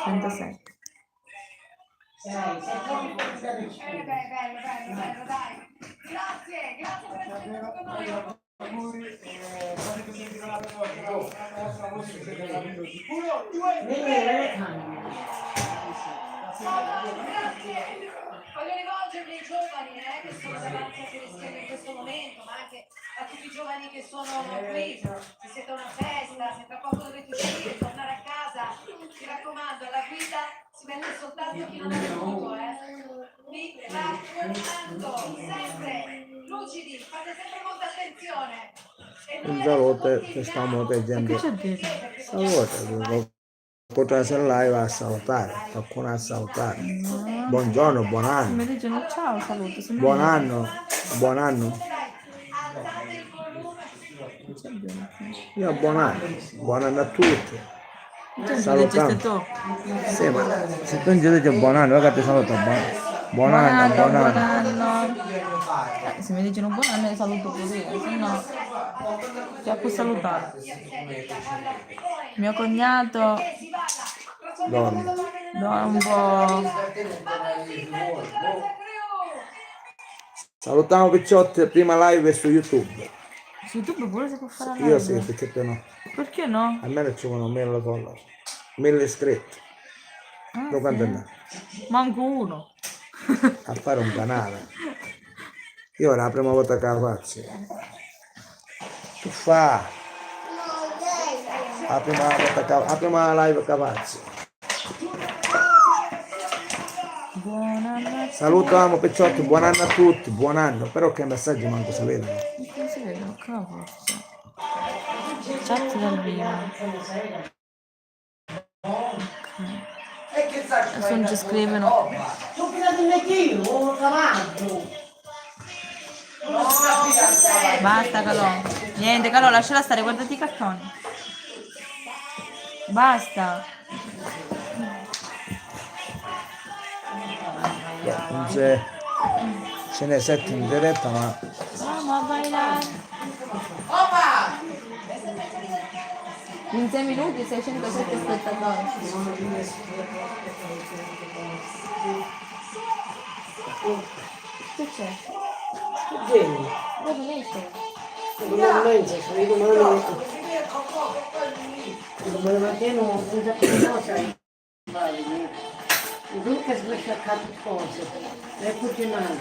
37. Bello, dai. Grazie per essere stato con noi. Grazie. Voglio rivolgermi ai giovani che sono davanti a televisione in questo momento, ma anche a tutti i giovani che sono qui. Se siete a una festa, se tra poco dovete uscire, tornare a casa, mi raccomando, alla guida si mette soltanto chi non è venuto, Mi raccomando, sempre lucidi, fate sempre molta attenzione. Un saluto che stiamo vedendo. Saluto, potrà live a salutare, qualcuno a salutare. Buongiorno, buon anno. Mi dicono ciao, saluto. Buon anno, buon anno. Io buon anno a tutti. Salutiamo. Sì, ma se tu dici buon anno, che ti saluto buon anno. Se mi dicono buon anno, saluto così, se no ti ho salutare. Mio cognato Dorme. un po'. Salutiamo Picciotti, prima live su YouTube. Su YouTube pure si può fare live? Io sì, perché te no? Perché no? Almeno ci vogliono 1000 dollari. 1000 iscritti. Tu quanto ne? Manco uno. A fare un canale. Io era la prima volta che la faccio. Tu fa? La prima live che faccio. Buon anno. Salutiamo Picciotti, buon anno a tutti, buon anno. Però che messaggi manco si vedono. Non si vedono, cavolo. Chat dal vivo. Adesso non ci scrivono. Basta Calò. Niente Calò, lasciala stare, guardati i cartoni. Basta. Ce n'è 7 in diretta, ma... Vamos a bailar. 26 minuti, 607 spettatori. Che c'è? Dove finisce? Domani mattina non sa più cosa. Tu che sei sciaccato cose, è cucinato.